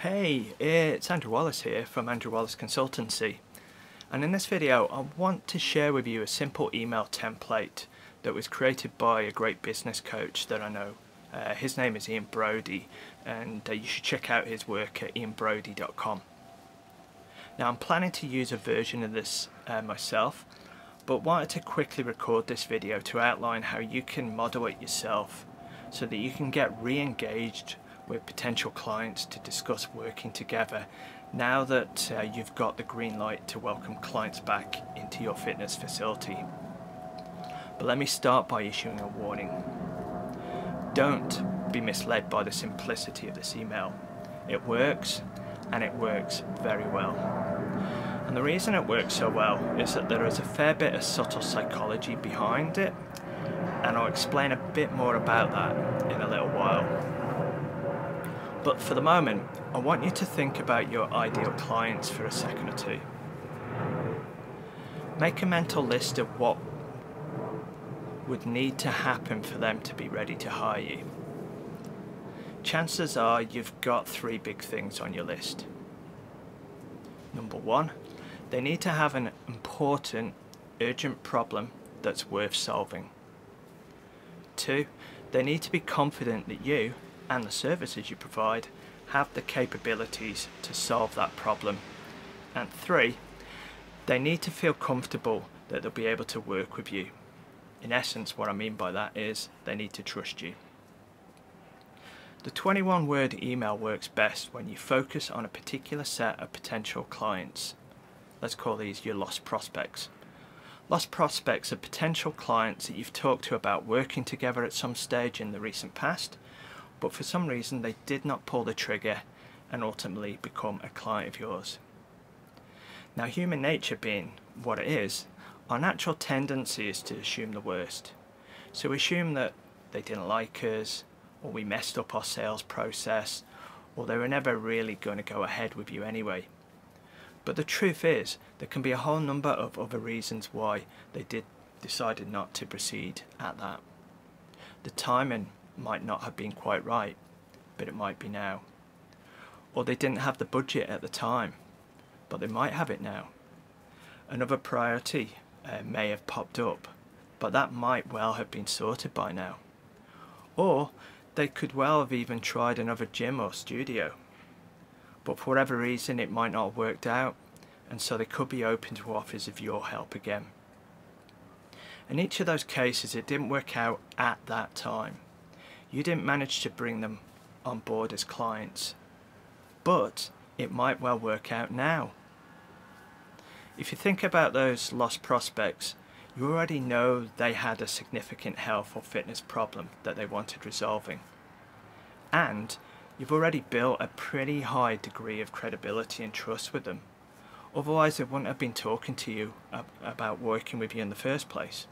Hey, it's Andrew Wallis here from Andrew Wallis Consultancy, and in this video I want to share with you a simple email template that was created by a great business coach that I know. His name is Ian Brodie, and you should check out his work at ianbrodie.com. Now I'm planning to use a version of this myself, but wanted to quickly record this video to outline how you can model it yourself so that you can get re-engaged with potential clients to discuss working together now that you've got the green light to welcome clients back into your fitness facility. But let me start by issuing a warning. Don't be misled by the simplicity of this email. It works, and it works very well. And the reason it works so well is that there is a fair bit of subtle psychology behind it, and I'll explain a bit more about that in a little while. But for the moment, I want you to think about your ideal clients for a second or two. Make a mental list of what would need to happen for them to be ready to hire you. Chances are you've got three big things on your list. Number one, they need to have an important, urgent problem that's worth solving. Two, they need to be confident that you and the services you provide have the capabilities to solve that problem. And three, they need to feel comfortable that they'll be able to work with you. In essence, what I mean by that is they need to trust you. The 21-word email works best when you focus on a particular set of potential clients. Let's call these your lost prospects. Lost prospects are potential clients that you've talked to about working together at some stage in the recent past, but for some reason they did not pull the trigger and ultimately become a client of yours. Now, human nature being what it is, our natural tendency is to assume the worst. So we assume that they didn't like us, or we messed up our sales process, or they were never really going to go ahead with you anyway. But the truth is, there can be a whole number of other reasons why they decided not to proceed at that. The timing might not have been quite right, but it might be now. Or they didn't have the budget at the time, but they might have it now. Another priority may have popped up, but that might well have been sorted by now. Or they could well have even tried another gym or studio, but for whatever reason it might not have worked out, and so they could be open to offers of your help again. In each of those cases it didn't work out at that time. You didn't manage to bring them on board as clients, but it might well work out now. If you think about those lost prospects, you already know they had a significant health or fitness problem that they wanted resolving. And you've already built a pretty high degree of credibility and trust with them. Otherwise they wouldn't have been talking to you about working with you in the first place.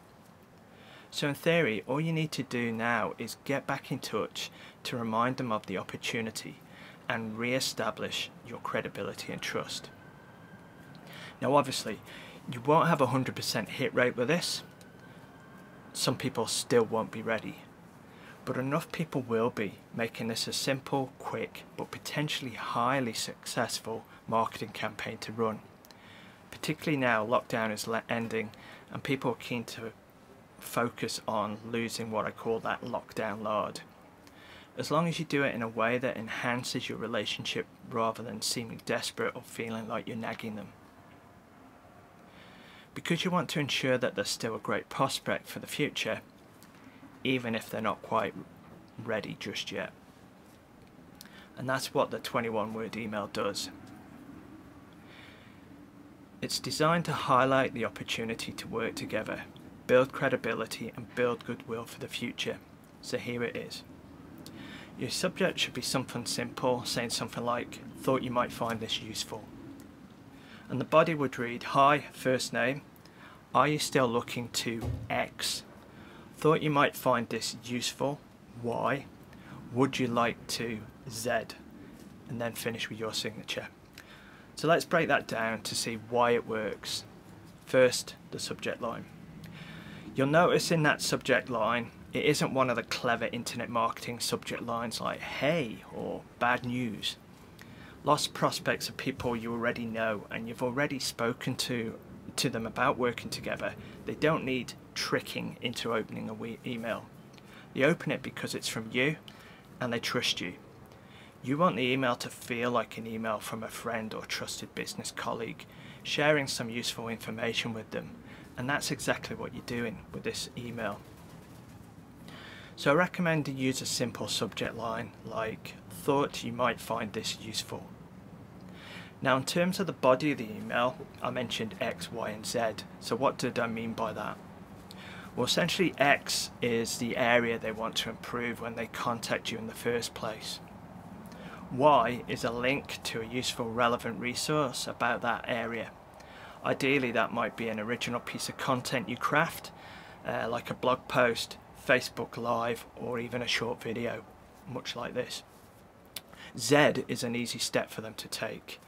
So in theory, all you need to do now is get back in touch to remind them of the opportunity and re-establish your credibility and trust. Now obviously, you won't have a 100% hit rate with this. Some people still won't be ready. But enough people will be, making this a simple, quick, but potentially highly successful marketing campaign to run. Particularly now lockdown is ending and people are keen to focus on losing what I call that lockdown lard. As long as you do it in a way that enhances your relationship rather than seeming desperate or feeling like you're nagging them. Because you want to ensure that they're still a great prospect for the future, even if they're not quite ready just yet. And that's what the 21-word email does. It's designed to highlight the opportunity to work together, build credibility and build goodwill for the future. So here it is. Your subject should be something simple, saying something like, "Thought you might find this useful." And the body would read, "Hi, first name. Are you still looking to X? Thought you might find this useful. Y. Would you like to Z?" And then finish with your signature. So let's break that down to see why it works. First, the subject line. You'll notice in that subject line, it isn't one of the clever internet marketing subject lines like "Hey" or "Bad news." Lost prospects are people you already know and you've already spoken to them about working together. They don't need tricking into opening an email. They open it because it's from you and they trust you. You want the email to feel like an email from a friend or trusted business colleague, sharing some useful information with them, and that's exactly what you're doing with this email. So I recommend you use a simple subject line like, "Thought you might find this useful." Now, in terms of the body of the email, I mentioned X, Y, and Z. So what did I mean by that? Well, essentially X is the area they want to improve when they contact you in the first place. Y is a link to a useful, relevant resource about that area. Ideally, that might be an original piece of content you craft, like a blog post, Facebook Live, or even a short video, much like this. Z is an easy step for them to take.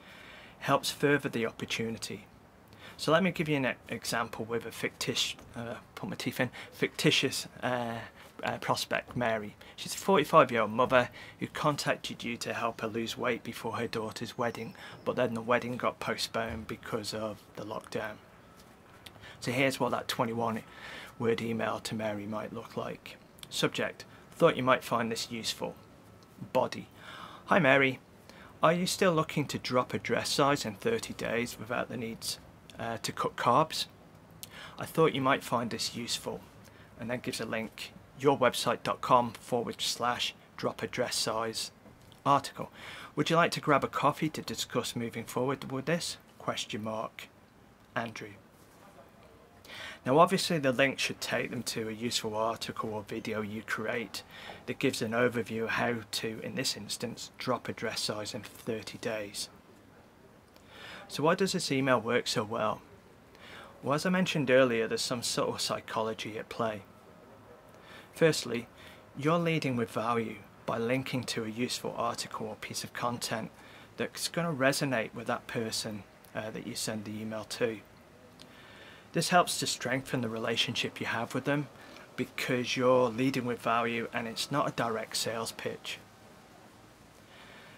Helps further the opportunity. So let me give you an example with a fictitious prospect, Mary. She's a 45-year-old mother who contacted you to help her lose weight before her daughter's wedding, but then the wedding got postponed because of the lockdown. So here's what that 21-word email to Mary might look like. Subject: thought you might find this useful. Body: hi Mary, are you still looking to drop a dress size in 30 days without the needs to cut carbs? I thought you might find this useful. And then gives a link, yourwebsite.com/drop a dress size article. Would you like to grab a coffee to discuss moving forward with this? ? Andrew. Now obviously the link should take them to a useful article or video you create that gives an overview of how to, in this instance, drop a dress size in 30 days. So why does this email work so well? Well, as I mentioned earlier, there's some subtle psychology at play. Firstly, you're leading with value by linking to a useful article or piece of content that's going to resonate with that person that you send the email to. This helps to strengthen the relationship you have with them because you're leading with value and it's not a direct sales pitch.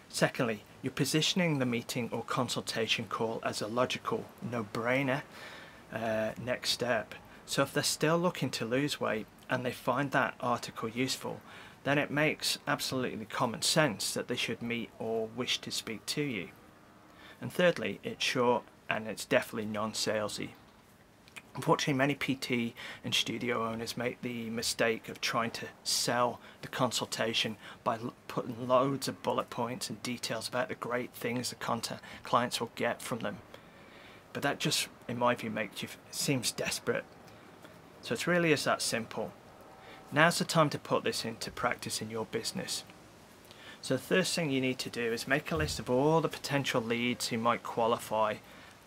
Secondly, you're positioning the meeting or consultation call as a logical, no-brainer next step. So if they're still looking to lose weight and they find that article useful, then it makes absolutely common sense that they should meet or wish to speak to you. And thirdly, it's short and it's definitely non-salesy. Unfortunately, many PT and studio owners make the mistake of trying to sell the consultation by putting loads of bullet points and details about the great things the clients will get from them. But that just, in my view, seems desperate. So it really is that simple. Now's the time to put this into practice in your business. So the first thing you need to do is make a list of all the potential leads who might qualify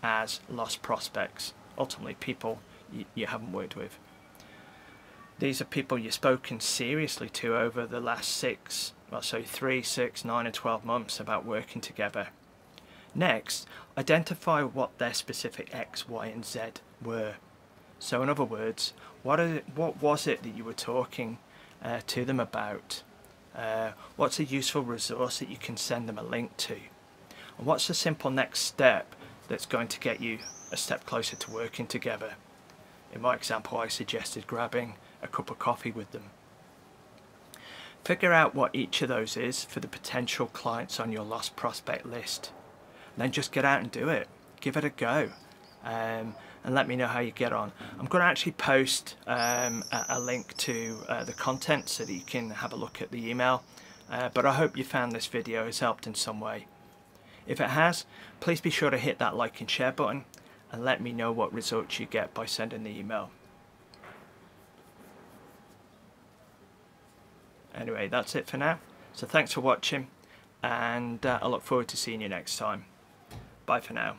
as lost prospects. Ultimately, people you haven't worked with. These are people you've spoken seriously to over the last 3, 6, 9 and 12 months about working together. Next, identify what their specific X, Y and Z were. So in other words, what was it that you were talking to them about? What's a useful resource that you can send them a link to? And what's the simple next step that's going to get you a step closer to working together? In my example, I suggested grabbing a cup of coffee with them. Figure out what each of those is for the potential clients on your lost prospect list. And then just get out and do it. Give it a go. And let me know how you get on. I'm going to actually post a link to the content so that you can have a look at the email. But I hope you found this video has helped in some way. If it has, please be sure to hit that like and share button and let me know what results you get by sending the email. Anyway, that's it for now. So thanks for watching and I look forward to seeing you next time. Bye for now.